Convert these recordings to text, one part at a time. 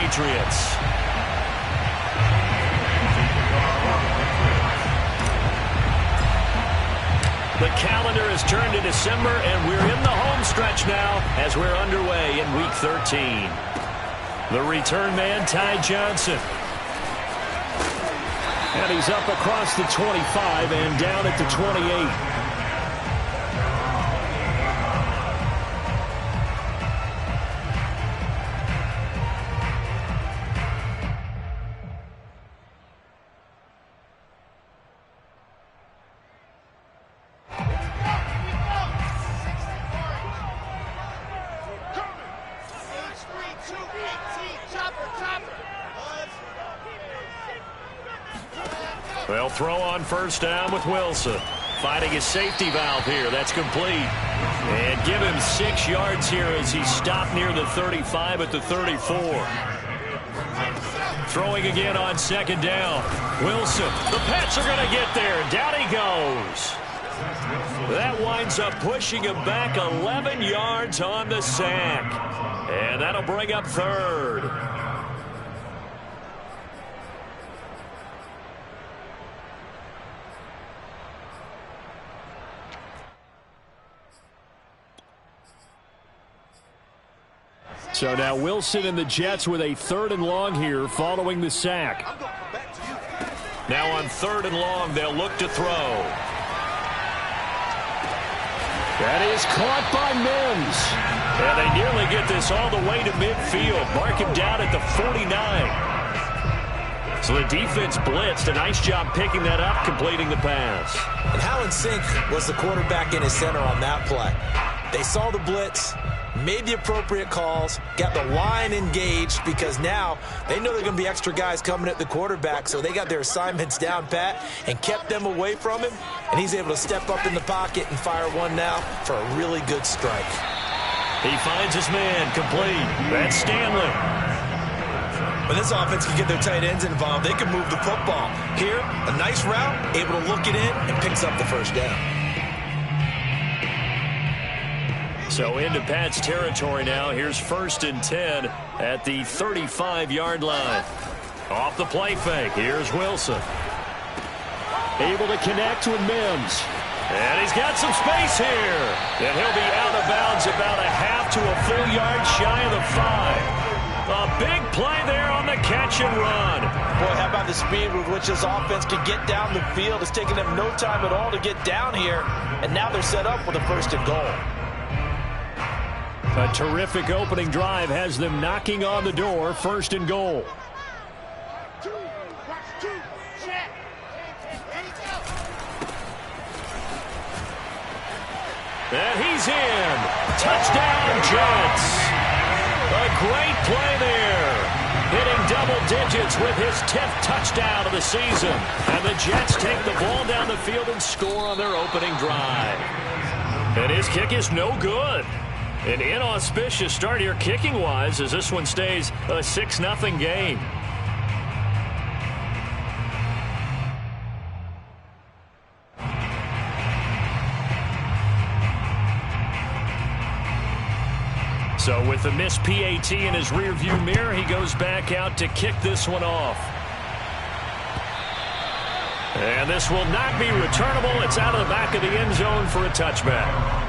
Patriots. The calendar has turned to December, and we're in the home stretch now as we're underway in Week 13. The return man, Ty Johnson. And he's up across the 25 and down at the 28. They'll throw on first down with Wilson. Finding his safety valve here. That's complete. And give him 6 yards here as he stopped near the 35 at the 34. Throwing again on second down. Wilson. The Pats are going to get there. Down he goes. That winds up pushing him back 11 yards on the sack. And that'll bring up third. So now Wilson and the Jets with a 3rd and long here following the sack. Now on 3rd and long, they'll look to throw. That is caught by Mims. And they nearly get this all the way to midfield. Mark him down at the 49. So the defense blitzed. A nice job picking that up, completing the pass. And how in sync was the quarterback in his center on that play? They saw the blitz, made the appropriate calls, got the line engaged because now they know there are going to be extra guys coming at the quarterback, so they got their assignments down pat and kept them away from him, and he's able to step up in the pocket and fire one now for a really good strike. He finds his man, complete. That's Stanley. When this offense can get their tight ends involved, they can move the football. Here, a nice route, able to look it in, and picks up the first down. So into Pat's territory now. Here's 1st and 10 at the 35-yard line. Off the play fake. Here's Wilson. Able to connect with Mims. And he's got some space here. And he'll be out of bounds about a half to a full yard shy of the 5. A big play there on the catch and run. Boy, how about the speed with which this offense can get down the field? It's taken them no time at all to get down here. And now they're set up with a 1st and goal. A terrific opening drive has them knocking on the door. 1st and goal. And he's in. Touchdown, Jets. A great play there. Hitting double digits with his 10th touchdown of the season. And the Jets take the ball down the field and score on their opening drive. And his kick is no good. An inauspicious start here kicking-wise as this one stays a 6-0 game. So with the missed PAT in his rearview mirror, he goes back out to kick this one off. And this will not be returnable. It's out of the back of the end zone for a touchback.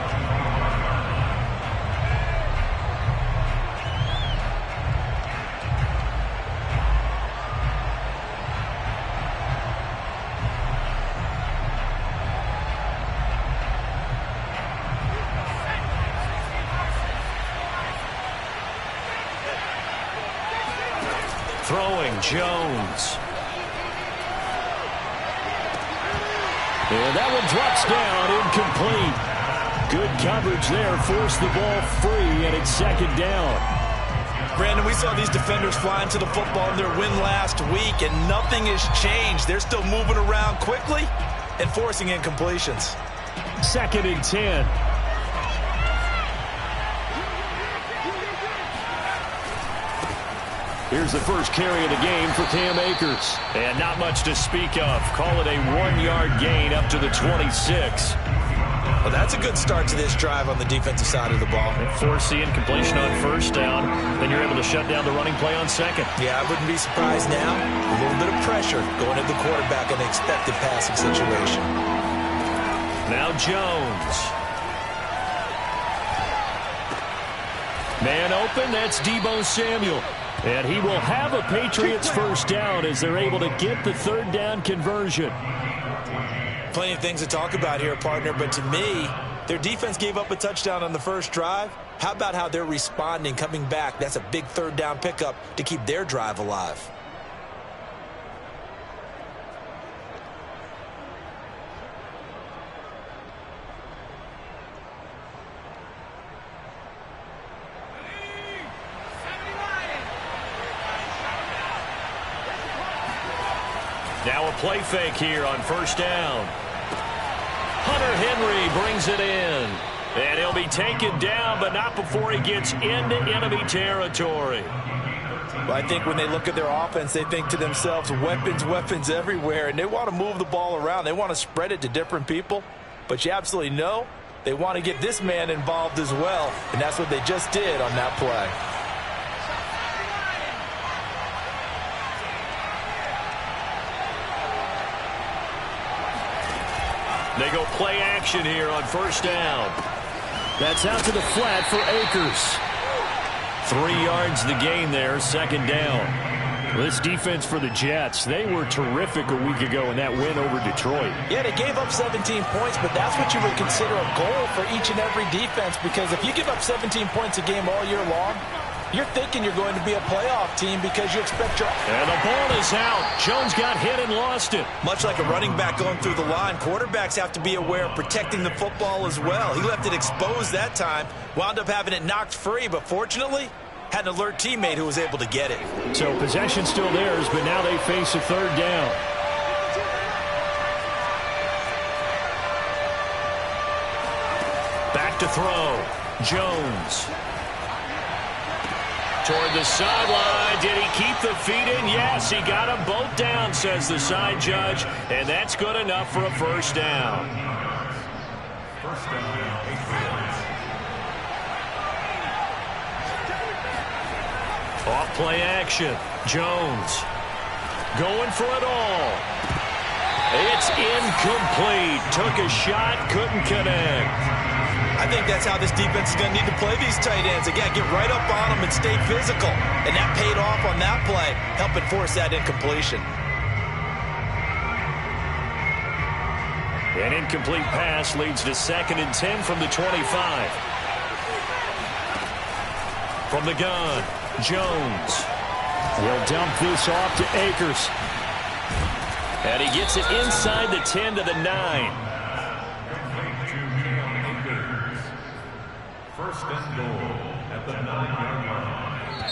Throwing, Jones. And that one drops down, incomplete. Good coverage there, forced the ball free, and it's 2nd down. Brandon, we saw these defenders flying to the football in their win last week, and nothing has changed. They're still moving around quickly and forcing incompletions. 2nd and 10. Here's the first carry of the game for Cam Akers. And not much to speak of. Call it a 1-yard gain up to the 26. Well, that's a good start to this drive on the defensive side of the ball. Force the incompletion on first down. Then you're able to shut down the running play on second. Yeah, I wouldn't be surprised now. A little bit of pressure going at the quarterback in the expected passing situation. Now Jones. Man open, that's Deebo Samuel. And he will have a Patriots first down as they're able to get the third down conversion. Plenty of things to talk about here, partner, but to me, their defense gave up a touchdown on the first drive. How about how they're responding, coming back? That's a big third down pickup to keep their drive alive. Now a play fake here on first down. Hunter Henry brings it in. And he'll be taken down, but not before he gets into enemy territory. Well, I think when they look at their offense, they think to themselves, weapons, weapons everywhere, and they want to move the ball around. They want to spread it to different people, but you absolutely know they want to get this man involved as well, and that's what they just did on that play. They go play action here on first down. That's out to the flat for Akers. 3 yards the gain there, second down. This defense for the Jets, they were terrific a week ago in that win over Detroit. Yeah, they gave up 17 points, but that's what you would consider a goal for each and every defense, because if you give up 17 points a game all year long, you're thinking you're going to be a playoff team because you expect your... And the ball is out. Jones got hit and lost it. Much like a running back going through the line, quarterbacks have to be aware of protecting the football as well. He left it exposed that time, wound up having it knocked free, but fortunately, had an alert teammate who was able to get it. So possession still theirs, but now they face a third down. Back to throw. Jones. Toward the sideline. Did he keep the feet in? Yes, he got them both down, says the side judge. And that's good enough for a first down. Off play action. Jones going for it all. It's incomplete. Took a shot, couldn't connect. I think that's how this defense is going to need to play these tight ends. Again, get right up on them and stay physical. And that paid off on that play, helping force that incompletion. An incomplete pass leads to 2nd and 10 from the 25. From the gun, Jones. He'll dump this off to Akers. And he gets it inside the 10 to the 9. First and goal at the 9-yard line.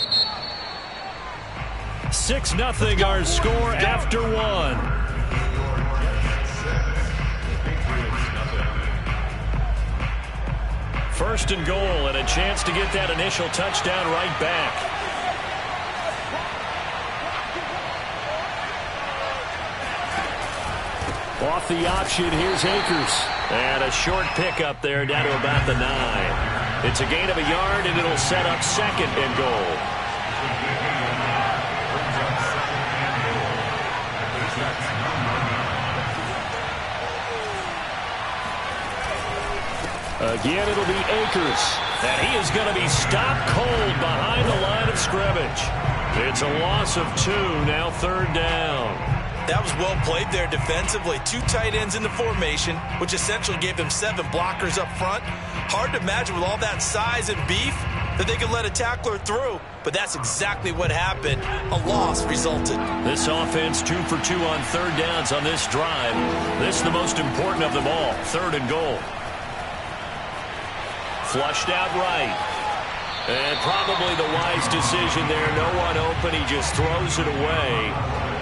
6-0 our score after 1. First and goal and a chance to get that initial touchdown right back. Off the option, here's Akers. And a short pickup there down to about the 9. It's a gain of a yard, and it'll set up 2nd and goal. Again, it'll be Akers. And he is going to be stopped cold behind the line of scrimmage. It's a loss of 2, now 3rd down. That was well played there defensively. 2 tight ends in the formation, which essentially gave them 7 blockers up front. Hard to imagine with all that size and beef that they could let a tackler through, but that's exactly what happened. A loss resulted. This offense 2 for 2 on 3rd downs on this drive. This is the most important of them all, 3rd and goal. Flushed out right. And probably the wise decision there. No one open. He just throws it away.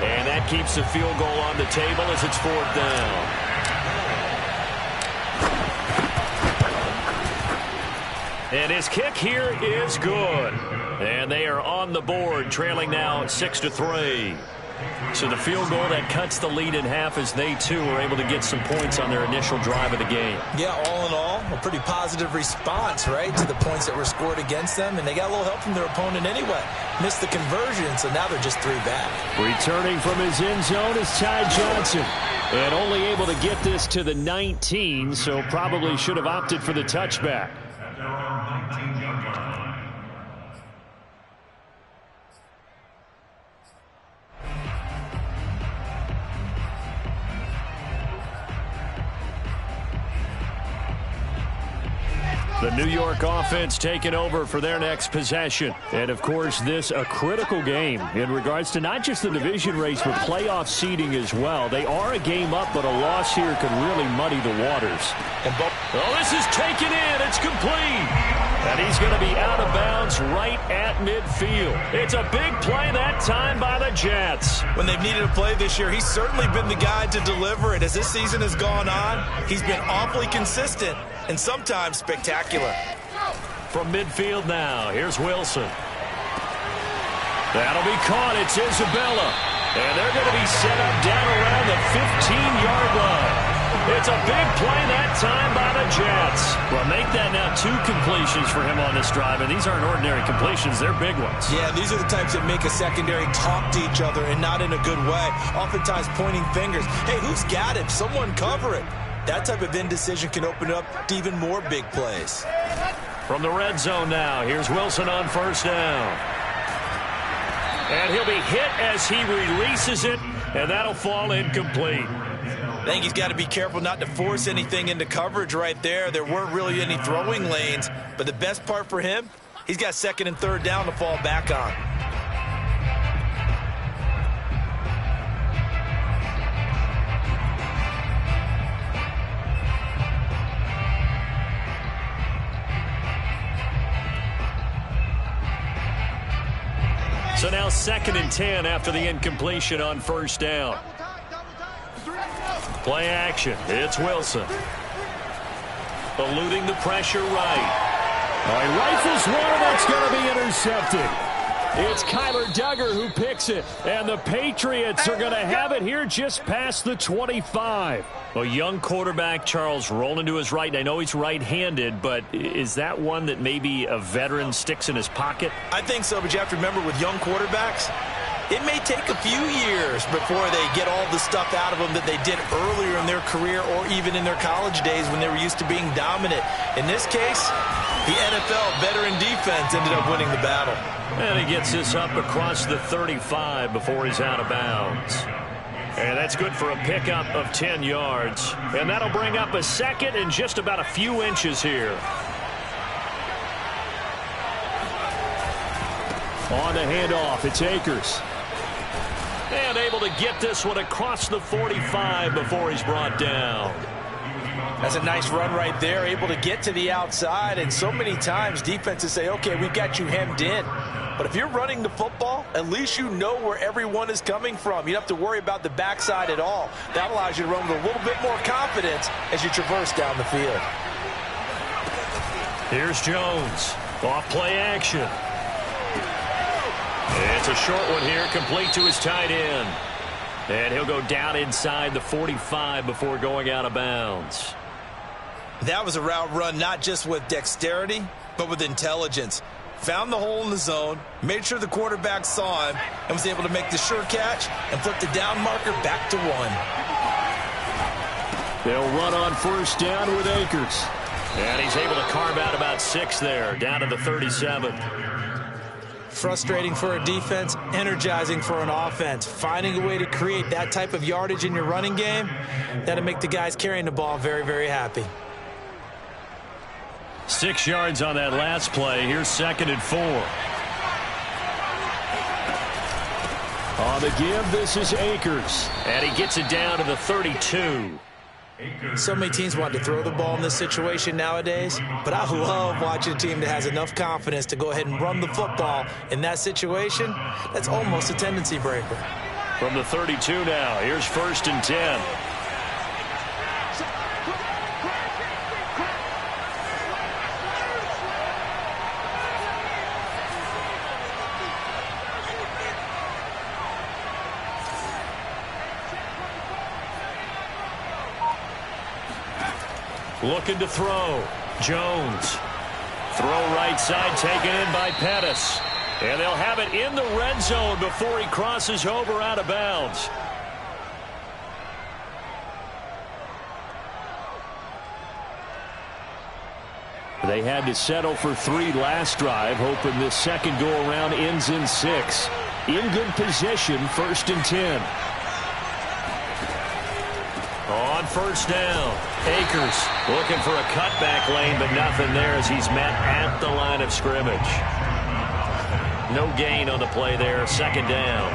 And that keeps the field goal on the table as it's 4th down. And his kick here is good. And they are on the board, trailing now 6-3. So the field goal that cuts the lead in half as they, too, were able to get some points on their initial drive of the game. Yeah, all in all, a pretty positive response, right, to the points that were scored against them. And they got a little help from their opponent anyway. Missed the conversion, so now they're just 3 back. Returning from his end zone is Ty Johnson. And only able to get this to the 19, so probably should have opted for the touchback. The New York offense taking over for their next possession. And, of course, this a critical game in regards to not just the division race, but playoff seeding as well. They are a game up, but a loss here could really muddy the waters. Oh, this is taken in. It's complete. And he's going to be out of bounds right at midfield. It's a big play that time by the Jets. When they've needed a play this year, he's certainly been the guy to deliver it. As this season has gone on, he's been awfully consistent and sometimes spectacular. From midfield now, here's Wilson. That'll be caught. It's Isabella. And they're going to be set up down around the 15-yard line. It's a big play that time by the Jets. Well, make that now 2 completions for him on this drive, and these aren't ordinary completions. They're big ones. Yeah, these are the types that make a secondary talk to each other and not in a good way. Oftentimes pointing fingers. Hey, who's got it? Someone cover it. That type of indecision can open up to even more big plays. From the red zone now, here's Wilson on first down. And he'll be hit as he releases it, and that'll fall incomplete. I think he's got to be careful not to force anything into coverage right there. There weren't really any throwing lanes, but the best part for him, he's got 2nd and 3rd down to fall back on. So now 2nd and 10 after the incompletion on first down. Play action. It's Wilson. Eluding the pressure right. All right, rifles one, and that's going to be intercepted. It's Kyler Duggar who picks it, and the Patriots are going to have it here just past the 25. A young quarterback, Charles, rolling to his right. And I know he's right-handed, but is that one that maybe a veteran sticks in his pocket? I think so, but you have to remember with young quarterbacks, it may take a few years before they get all the stuff out of them that they did earlier in their career or even in their college days when they were used to being dominant. In this case, the NFL veteran defense ended up winning the battle. And he gets this up across the 35 before he's out of bounds. And that's good for a pickup of 10 yards. And that'll bring up a 2nd and just about a few inches here. On the handoff, it's Akers. And able to get this one across the 45 before he's brought down. That's a nice run right there, able to get to the outside. And so many times defenses say, okay, we've got you hemmed in. But if you're running the football, at least you know where everyone is coming from. You don't have to worry about the backside at all. That allows you to run with a little bit more confidence as you traverse down the field. Here's Jones. Off play action. It's a short one here, complete to his tight end. And he'll go down inside the 45 before going out of bounds. That was a route run not just with dexterity, but with intelligence. Found the hole in the zone, made sure the quarterback saw him, and was able to make the sure catch and flip the down marker back to 1. They'll run on first down with Akers. And he's able to carve out about 6 there, down to the 37. Frustrating for a defense, energizing for an offense. Finding a way to create that type of yardage in your running game, that'll make the guys carrying the ball very, very happy. 6 yards on that last play. Here's 2nd and 4. On the give, this is Akers. And he gets it down to the 32. So many teams want to throw the ball in this situation nowadays, but I love watching a team that has enough confidence to go ahead and run the football in that situation. That's almost a tendency breaker. From the 32 now, here's 1st and 10. Looking to throw. Jones. Throw right side taken in by Pettis. And they'll have it in the red zone before he crosses over out of bounds. They had to settle for 3 last drive, hoping this second go-around ends in 6. In good position, 1st and 10. On first down, Akers looking for a cutback lane, but nothing there as he's met at the line of scrimmage. No gain on the play there, 2nd down.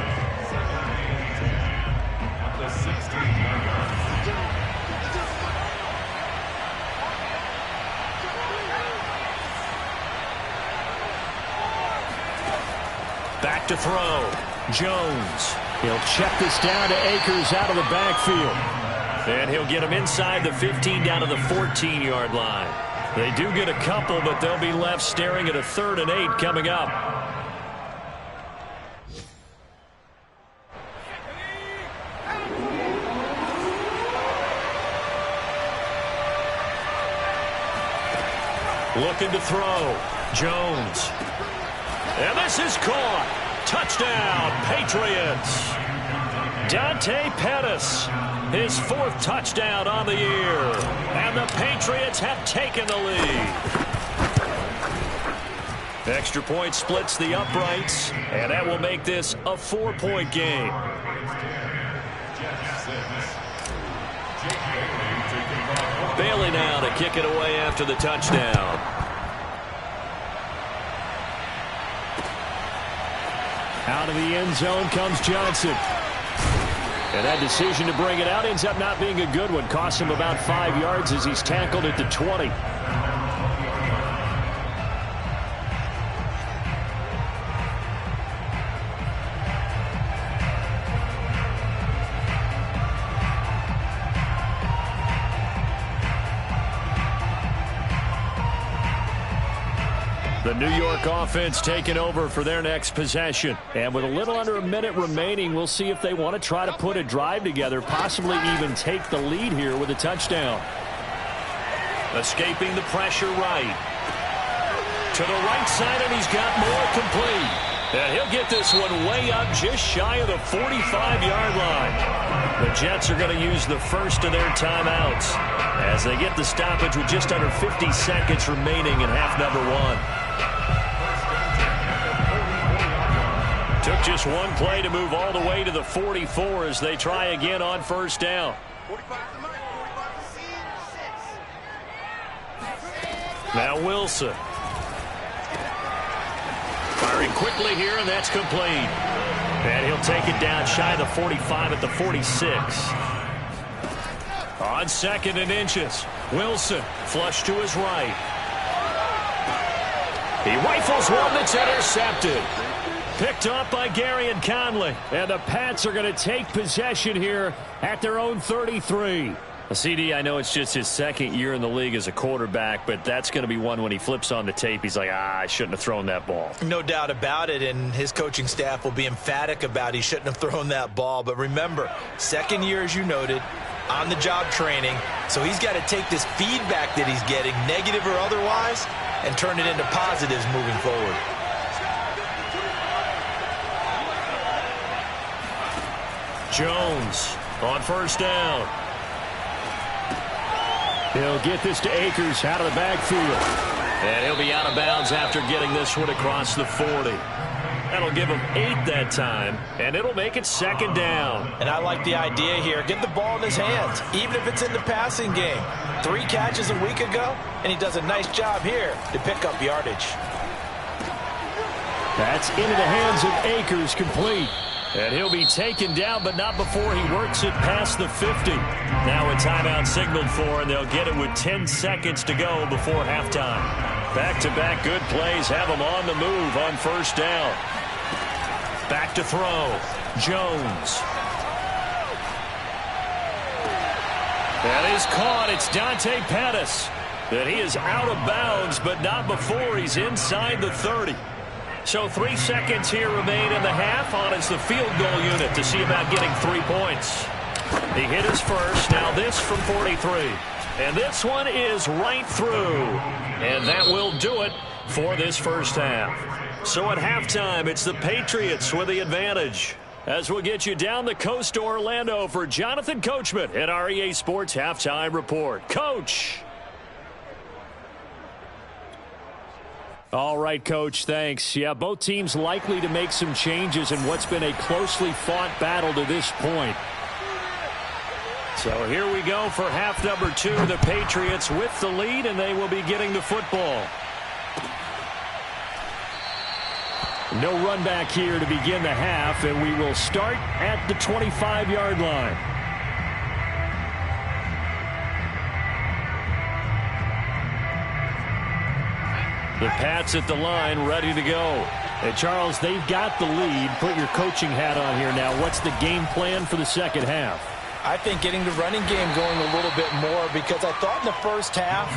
Back to throw. Jones. He'll check this down to Akers out of the backfield. And he'll get him inside the 15 down to the 14-yard line. They do get a couple, but they'll be left staring at a 3rd and 8 coming up. Looking to throw. Jones. And this is caught. Touchdown, Patriots. Dante Pettis, his 4th touchdown on the year. And the Patriots have taken the lead. Extra point splits the uprights, and that will make this a 4-point game. Bailey now to kick it away after the touchdown. Out of the end zone comes Johnson. And that decision to bring it out ends up not being a good one. Costs him about 5 yards as he's tackled at the 20. The New York offense taking over for their next possession. And with a little under a minute remaining, we'll see if they want to try to put a drive together, possibly even take the lead here with a touchdown. Escaping the pressure right. To the right side, and he's got more complete. And he'll get this one way up just shy of the 45-yard line. The Jets are going to use the first of their timeouts as they get the stoppage with just under 50 seconds remaining in half number 1. Took just one play to move all the way to the 44 as they try again on first down. Now Wilson. Firing quickly here, and that's complete. And he'll take it down shy of the 45 at the 46. On 2nd and inches. Wilson flush to his right. He rifles one that's intercepted. Picked up by Garyon Conley. And the Pats are going to take possession here at their own 33. CD, I know it's just his 2nd year in the league as a quarterback, but that's going to be one when he flips on the tape. He's like, I shouldn't have thrown that ball. No doubt about it, and his coaching staff will be emphatic about he shouldn't have thrown that ball. But remember, 2nd year, as you noted, on-the-job training. So he's got to take this feedback that he's getting, negative or otherwise, and turn it into positives moving forward. Jones on first down. He'll get this to Akers out of the backfield. And he'll be out of bounds after getting this one across the 40. That'll give him 8 that time, and it'll make it 2nd down. And I like the idea here. Get the ball in his hands, even if it's in the passing game. 3 catches a week ago, and he does a nice job here to pick up yardage. That's into the hands of Akers, complete. And he'll be taken down, but not before he works it past the 50. Now a timeout signaled for, and they'll get it with 10 seconds to go before halftime. Back-to-back good plays have them on the move on first down. Back to throw. Jones. That is caught. It's Dante Pettis. And he is out of bounds, but not before he's inside the 30. So 3 seconds here remain in the half. On is the field goal unit to see about getting 3 points. He hit his first. Now this from 43. And this one is right through. And that will do it for this first half. So at halftime, it's the Patriots with the advantage. As we'll get you down the coast to Orlando for Jonathan Coachman at our EA Sports Halftime Report. Coach. All right, Coach, thanks. Yeah, both teams likely to make some changes in what's been a closely fought battle to this point. So here we go for half number 2. The Patriots with the lead, and they will be getting the football. No run back here to begin the half, and we will start at the 25-yard line. The Pats at the line, ready to go. And Charles, they've got the lead. Put your coaching hat on here now. What's the game plan for the second half? I think getting the running game going a little bit more, because I thought in the first half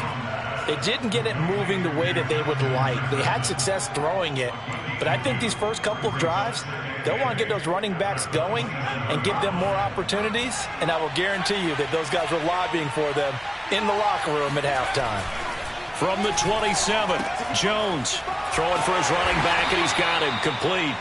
they didn't get it moving the way that they would like. They had success throwing it, but I think these first couple of drives, they'll want to get those running backs going and give them more opportunities, and I will guarantee you that those guys were lobbying for them in the locker room at halftime. From the 27, Jones throwing for his running back, and he's got him complete.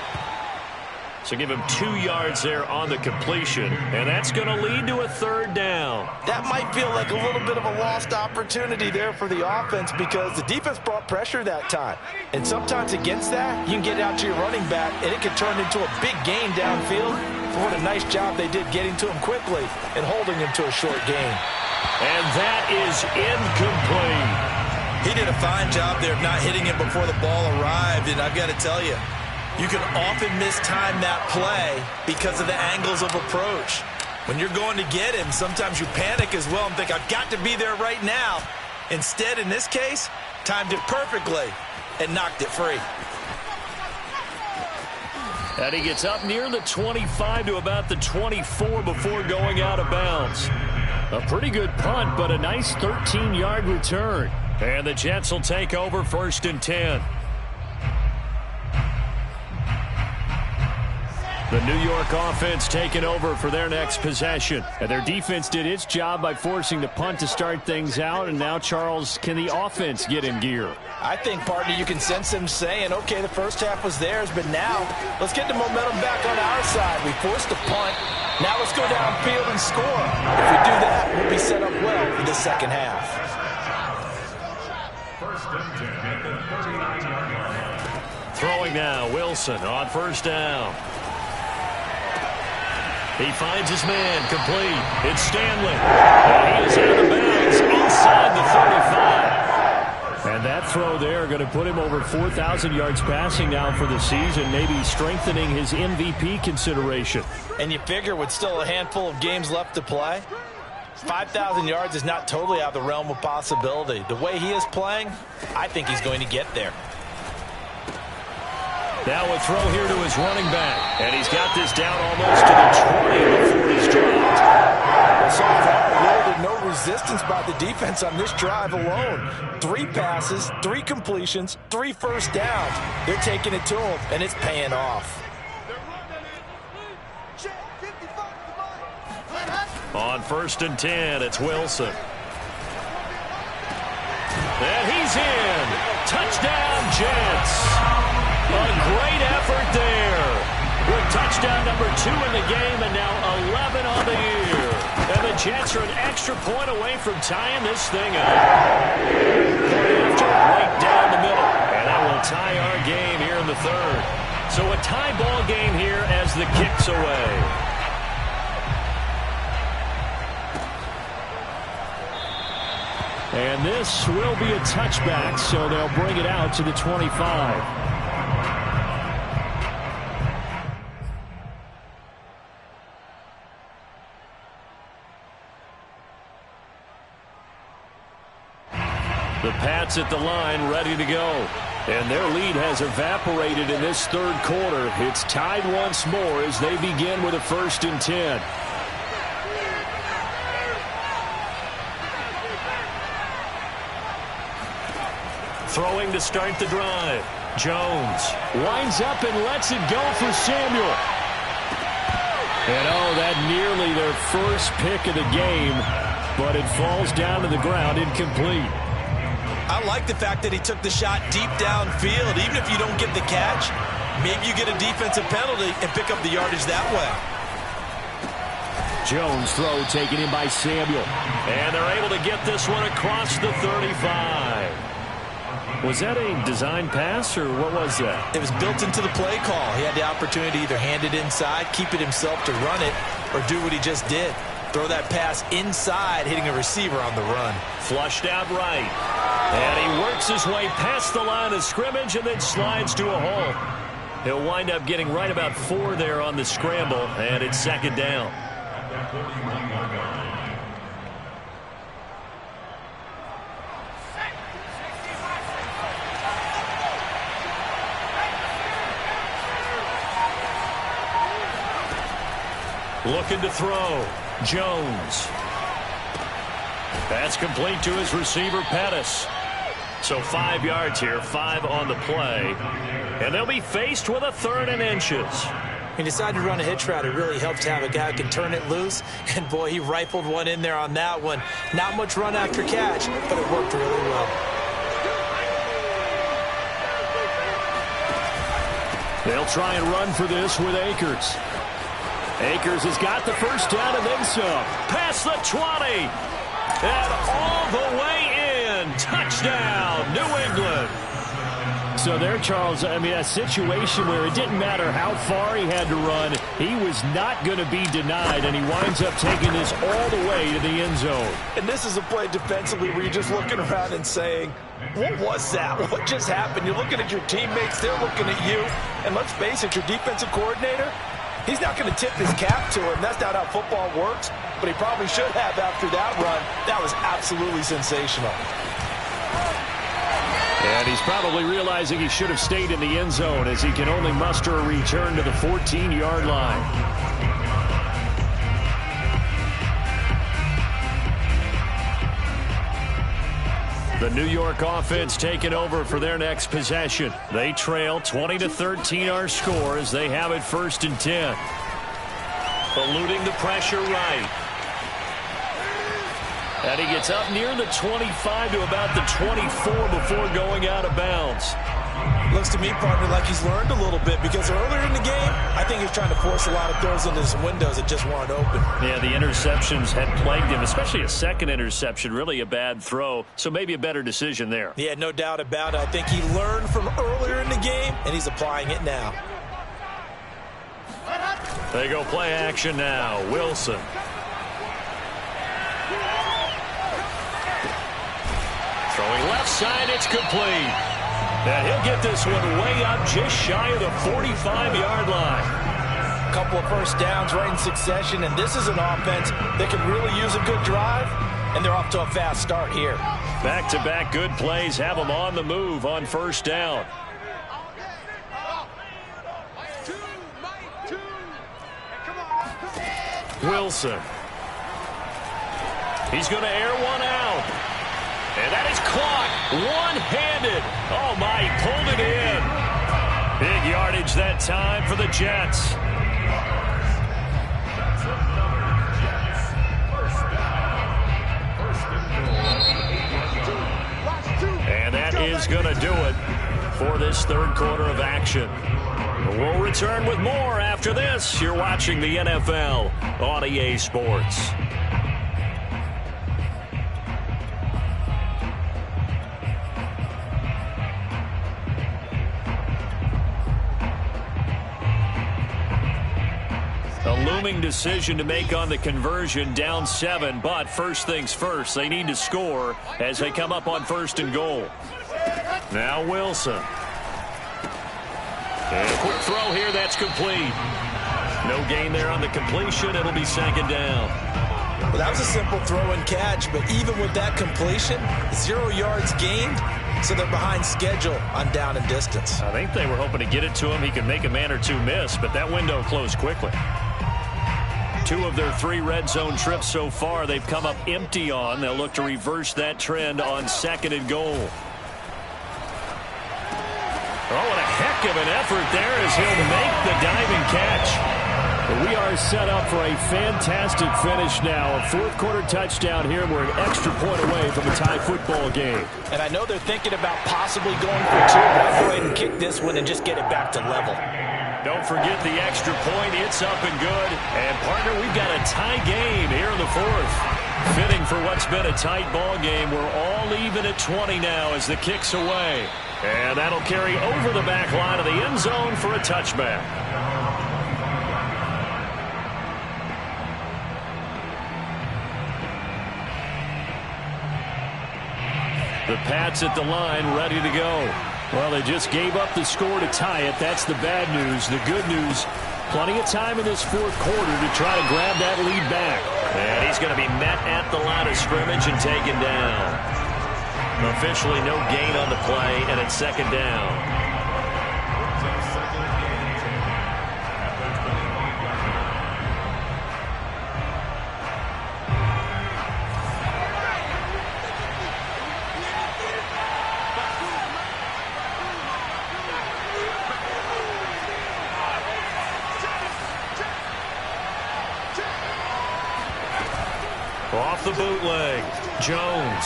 So give him 2 yards there on the completion, and that's going to lead to a third down. That might feel like a little bit of a lost opportunity there for the offense, because the defense brought pressure that time. And sometimes against that, you can get out to your running back, and it can turn into a big gain downfield. What a nice job they did getting to him quickly and holding him to a short gain. And that is incomplete. He did a fine job there of not hitting him before the ball arrived, and I've got to tell you, you can often mistime that play because of the angles of approach. When you're going to get him, sometimes you panic as well and think, I've got to be there right now. Instead, in this case, timed it perfectly and knocked it free. And he gets up near the 25 to about the 24 before going out of bounds. A pretty good punt, but a nice 13-yard return. And the Jets will take over 1st and 10. The New York offense taking over for their next possession. And their defense did its job by forcing the punt to start things out. And now, Charles, can the offense get in gear? I think, partner, you can sense them saying, okay, the first half was theirs, but now let's get the momentum back on our side. We forced the punt. Now let's go downfield and score. If we do that, we'll be set up well for the second half. Throwing now, Wilson on 1st down. He finds his man, complete. It's Stanley. And he is out of bounds inside the 35. And that throw there going to put him over 4,000 yards passing now for the season, maybe strengthening his MVP consideration. And you figure with still a handful of games left to play, 5,000 yards is not totally out of the realm of possibility. The way he is playing, I think he's going to get there. Now a throw here to his running back. And he's got this down almost to the 20 before he's dropped. So far, yielded no resistance by the defense on this drive alone. 3 passes, 3 completions, 3 first downs. They're taking it to him, and it's paying off. On 1st and 10, it's Wilson. And he's in. Touchdown, Jets. A great effort there. With touchdown number 2 in the game and now 11 on the year. And the Jets are an extra point away from tying this thing up. After right down the middle. And that will tie our game here in the 3rd. So a tie ball game here as the kick's away. And this will be a touchback, so they'll bring it out to the 25. The Pats at the line, ready to go. And their lead has evaporated in this 3rd quarter. It's tied once more as they begin with a 1st and 10. Throwing to start the drive. Jones winds up and lets it go for Samuel. And oh, that nearly their first pick of the game. but it falls down to the ground incomplete. I like the fact that he took the shot deep downfield. Even if you don't get the catch, maybe you get a defensive penalty and pick up the yardage that way. Jones throw taken in by Samuel. And they're able to get this one across the 35. Was that a design pass, or what was that? It was built into the play call. He had the opportunity to either hand it inside, keep it himself to run it, or do what he just did. Throw that pass inside, hitting a receiver on the run. Flushed out right. And he works his way past the line of scrimmage and then slides to a hole. He'll wind up getting right about 4 there on the scramble, and it's second down. Looking to throw. Jones. That's complete to his receiver, Pettis. So 5 yards here, 5 on the play. And they'll be faced with a 3rd and inches. He decided to run a hitch route. It really helped to have a guy who can turn it loose. And, boy, he rifled one in there on that one. Not much run after catch, but it worked really well. They'll try and run for this with Akers. Akers has got the first down and then some. Past the 20. And all the way in. Touchdown, New England. So there, Charles, I mean, a situation where it didn't matter how far he had to run. He was not going to be denied, and he winds up taking this all the way to the end zone. And this is a play defensively where you're just looking around and saying, what was that? What just happened? You're looking at your teammates. They're looking at you. And let's face it, your defensive coordinator, he's not going to tip his cap to him. That's not how football works, but he probably should have after that run. That was absolutely sensational. And he's probably realizing he should have stayed in the end zone as he can only muster a return to the 14-yard line. The New York offense taking over for their next possession. They trail 20-13 our score as they have it 1st and 10. Eluding the pressure right. And he gets up near the 25 to about the 24 before going out of bounds. Looks to me, partner, like he's learned a little bit because earlier in the game, I think he was trying to force a lot of throws into some windows that just weren't open. Yeah, the interceptions had plagued him, especially a second interception, really a bad throw. So maybe a better decision there. Yeah, no doubt about it. I think he learned from earlier in the game, and he's applying it now. They go play action now. Wilson. Throwing left side, it's complete. And he'll get this one way up just shy of the 45-yard line. A couple of first downs right in succession, and this is an offense that can really use a good drive, and they're off to a fast start here. Back-to-back good plays have them on the move on 1st down. Wilson. He's going to air one out. And that is caught one-handed. Oh, my, he pulled it in. Big yardage that time for the Jets. And that is going to do it for this 3rd quarter of action. We'll return with more after this. You're watching the NFL on EA Sports. A looming decision to make on the conversion, down 7, but first things first, they need to score as they come up on 1st and goal. Now Wilson. And a quick throw here, that's complete. No gain there on the completion. It'll be 2nd down. Well, that was a simple throw and catch, but even with that completion, 0 yards gained, so they're behind schedule on down and distance. I think they were hoping to get it to him. He could make a man or two miss, but that window closed quickly. 2 of their 3 red zone trips so far, they've come up empty on. They'll look to reverse that trend on 2nd and goal. Oh, what a heck of an effort there as he'll make the diving catch. We we are set up for a fantastic finish now. A fourth-quarter touchdown here. We're an extra point away from a tie football game. And I know they're thinking about possibly going for two. I'll go ahead and kick this one and just get it back to level. Don't forget the extra point. It's up and good. And, partner, we've got a tie game here in the fourth. Fitting for what's been a tight ball game. We're all even at 20 now as the kick's away. And that'll carry over the back line of the end zone for a touchback. The Pats at the line, ready to go. Well, they just gave up the score to tie it. That's the bad news. The good news, plenty of time in this fourth quarter to try to grab that lead back. And he's going to be met at the line of scrimmage and taken down. Officially no gain on the play, and it's second down. Off the bootleg, Jones.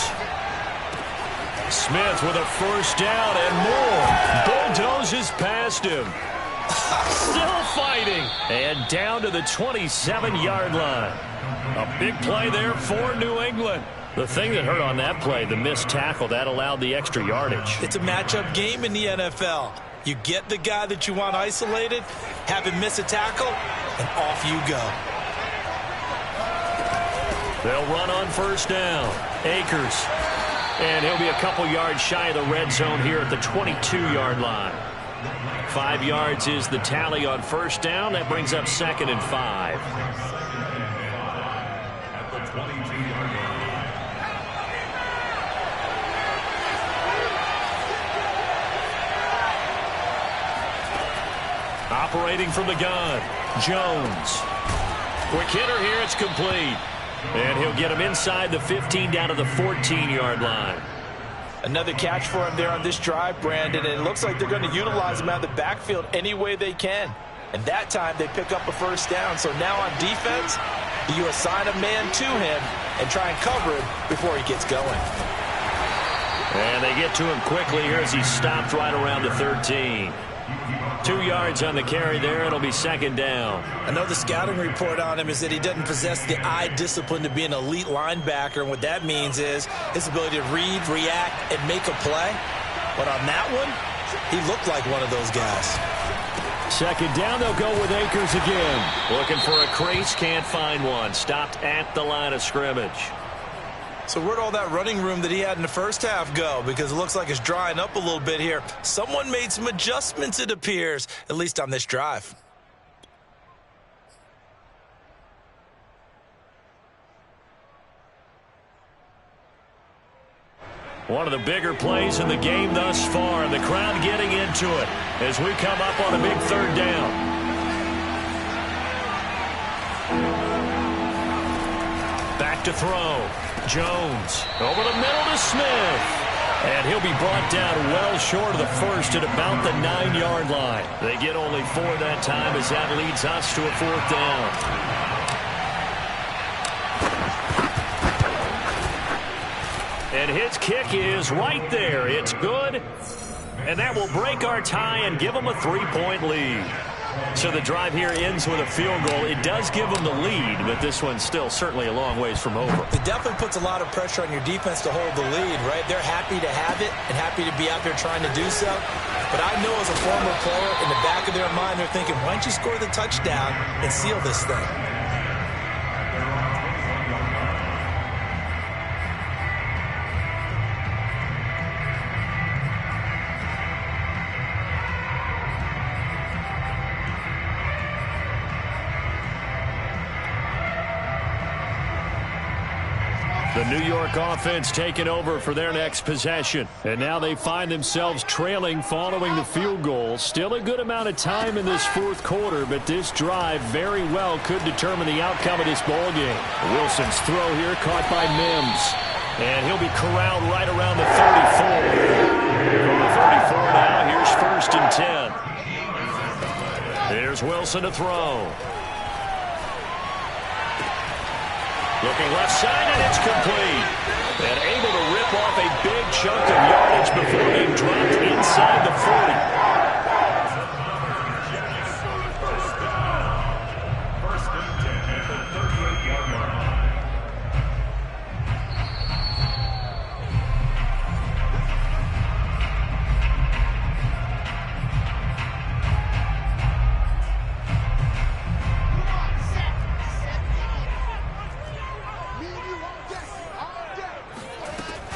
Smith with a first down and more. Bulldozes past him. Still fighting. And down to the 27-yard line. A big play there for New England. The thing that hurt on that play, the missed tackle, that allowed the extra yardage. It's a matchup game in the NFL. You get the guy that you want isolated, have him miss a tackle, and off you go. They'll run on first down. Akers. And he'll be a couple yards shy of the red zone here at the 22-yard line. 5 yards is the tally on first down. That brings up 2nd and 5. At the 22-yard line. Operating from the gun, Jones. Quick hitter here, it's complete. And he'll get him inside the 15 down to the 14-yard line. Another catch for him there on this drive, Brandon, and it looks like they're going to utilize him out of the backfield any way they can. And that time they pick up a first down. So now on defense, you assign a man to him and try and cover him before he gets going. And they get to him quickly here as he stopped right around the 13. 2 yards on the carry there. It'll be second down. I know the scouting report on him is that he doesn't possess the eye discipline to be an elite linebacker. And what that means is his ability to read, react, and make a play. But on that one, he looked like one of those guys. Second down, they'll go with Akers again. Looking for a crease, can't find one. Stopped at the line of scrimmage. So where'd all that running room that he had in the first half go? Because it looks like it's drying up a little bit here. Someone made some adjustments, it appears, at least on this drive. One of the bigger plays in the game thus far, and the crowd getting into it as we come up on a big third down. Back to throw. Jones over the middle to Smith. And he'll be brought down well short of the first at about the 9-yard line. They get only 4 that time as that leads us to a fourth down. And his kick is right there. It's good. And that will break our tie and give them a 3-point lead. So the drive here ends with a field goal. It does give them the lead, but this one's still certainly a long ways from over. It definitely puts a lot of pressure on your defense to hold the lead, right? They're happy to have it and happy to be out there trying to do so. But I know as a former player, in the back of their mind, they're thinking, why don't you score the touchdown and seal this thing? The New York offense taking over for their next possession. And now they find themselves trailing following the field goal. Still a good amount of time in this fourth quarter, but this drive very well could determine the outcome of this ball game. Wilson's throw here caught by Mims. And he'll be corralled right around the 34. From the 34 now, here's 1st and 10. Here's Wilson to throw. Looking left side, and it's complete. And able to rip off a big chunk of yardage before being dropped inside the 40.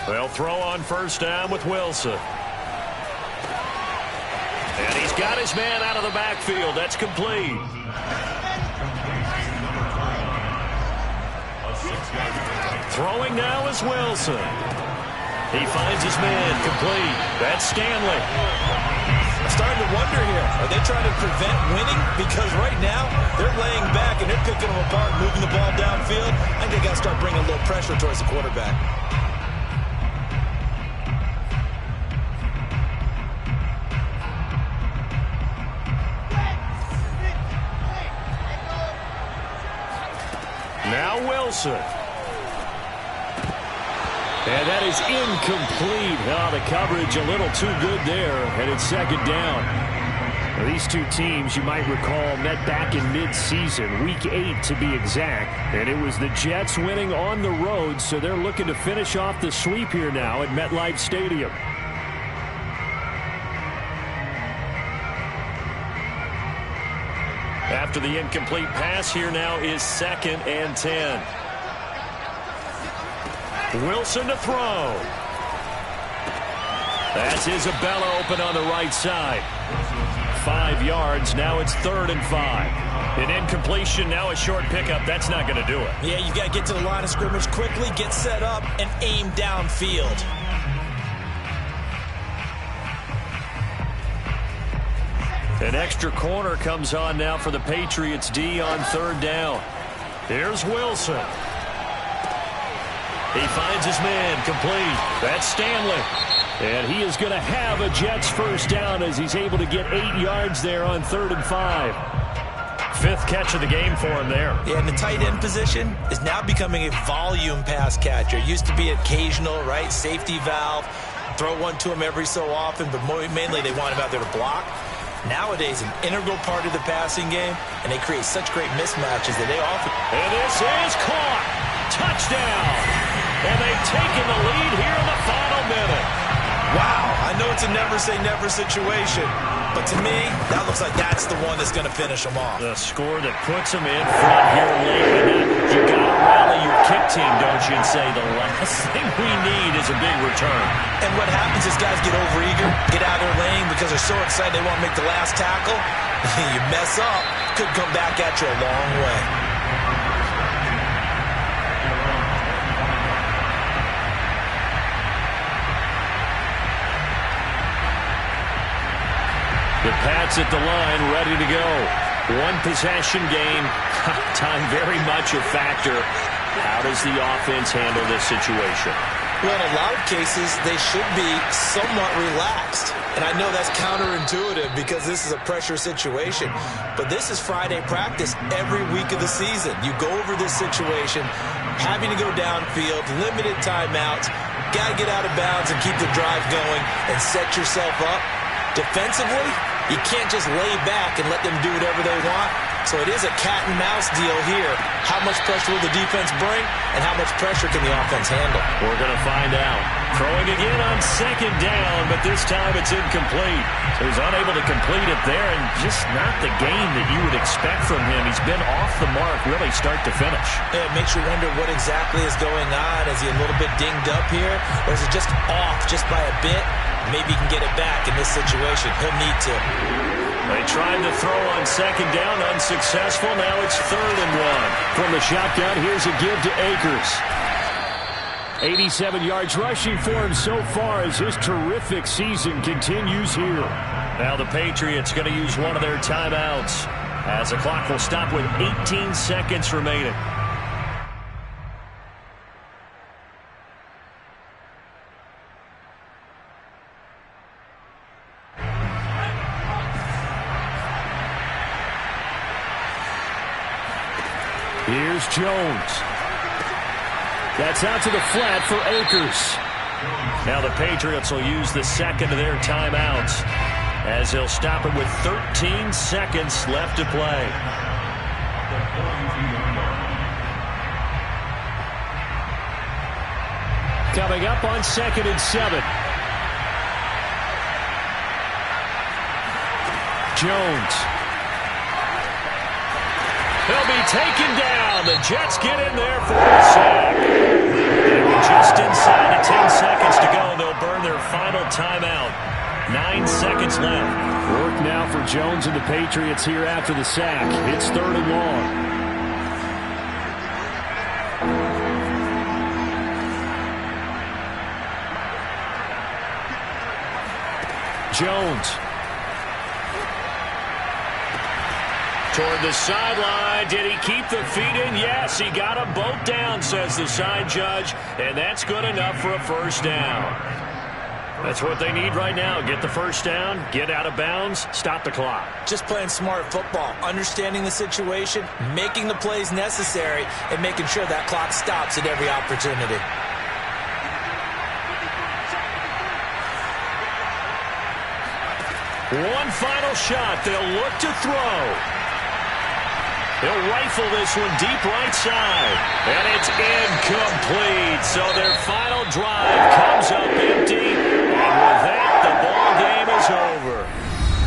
They'll throw on first down with Wilson. And he's got his man out of the backfield. That's complete. Throwing now is Wilson. He finds his man complete. That's Stanley. I'm starting to wonder here. Are they trying to prevent winning? Because right now, they're laying back and they're picking them apart, moving the ball downfield. I think they got to start bringing a little pressure towards the quarterback. Now Wilson. And that is incomplete. Oh, the coverage a little too good there, and it's second down. Well, these two teams, you might recall, met back in mid-season, Week 8 to be exact. And it was the Jets winning on the road, so they're looking to finish off the sweep here now at MetLife Stadium. After the incomplete pass, here now is 2nd and 10. Wilson to throw. That's Isabella open on the right side. 5 yards. Now it's 3rd and 5. An incompletion, now a short pickup. That's not going to do it. Yeah, you got to get to the line of scrimmage quickly, get set up, and aim downfield. An extra corner comes on now for the Patriots D on 3rd down. Here's Wilson. He finds his man complete. That's Stanley. And he is going to have a Jets first down as he's able to get 8 yards there on 3rd and 5. 5th catch of the game for him there. Yeah, and the tight end position is now becoming a volume pass catcher. Used to be occasional, right? Safety valve. Throw one to him every so often, but mainly they want him out there to block. Nowadays, an integral part of the passing game, and they create such great mismatches that they often... And this is caught. Touchdown. And they've taken the lead here in the final minute. Wow, I know it's a never-say-never situation, but to me, that looks like that's the one that's going to finish them off. The score that puts them in front here late. You got to rally your kick team, don't you, and say the last thing we need is a big return. And what happens is guys get overeager, get out of their lane because they're so excited they want to make the last tackle. You mess up, could come back at you a long way. The Pats at the line, ready to go. One possession game. Time very much a factor. How does the offense handle this situation? Well, in a lot of cases, they should be somewhat relaxed. And I know that's counterintuitive because this is a pressure situation. But this is Friday practice every week of the season. You go over this situation, having to go downfield, limited timeouts, got to get out of bounds and keep the drive going and set yourself up. Defensively, you can't just lay back and let them do whatever they want. So it is a cat-and-mouse deal here. How much pressure will the defense bring, and how much pressure can the offense handle? We're going to find out. Throwing again on 2nd down, but this time it's incomplete. So he's unable to complete it there, and just not the game that you would expect from him. He's been off the mark, really, start to finish. Yeah, it makes you wonder what exactly is going on. Is he a little bit dinged up here, or is it just off just by a bit? Maybe he can get it back in this situation. He'll need to. They tried to throw on 2nd down, unsuccessful. Now it's 3rd and 1. From the shotgun, here's a give to Akers. 87 yards rushing for him so far as his terrific season continues here. Now the Patriots going to use one of their timeouts as the clock will stop with 18 seconds remaining. Here's Jones. That's out to the flat for Akers. Now the Patriots will use the second of their timeouts as they'll stop it with 13 seconds left to play. Coming up on 2nd and 7. Jones. He'll be taken down. The Jets get in there for a sack. And we're just inside of 10 seconds to go. They'll burn their final timeout. 9 seconds left. Work now for Jones and the Patriots here after the sack. It's 3rd and long. Jones. Toward the sideline. Did he keep the feet in? Yes, he got them both down, says the side judge. And that's good enough for a first down. That's what they need right now. Get the first down, get out of bounds, stop the clock. Just playing smart football, understanding the situation, making the plays necessary, and making sure that clock stops at every opportunity. One final shot. They'll look to throw. He'll rifle this one deep right side. And it's incomplete. So their final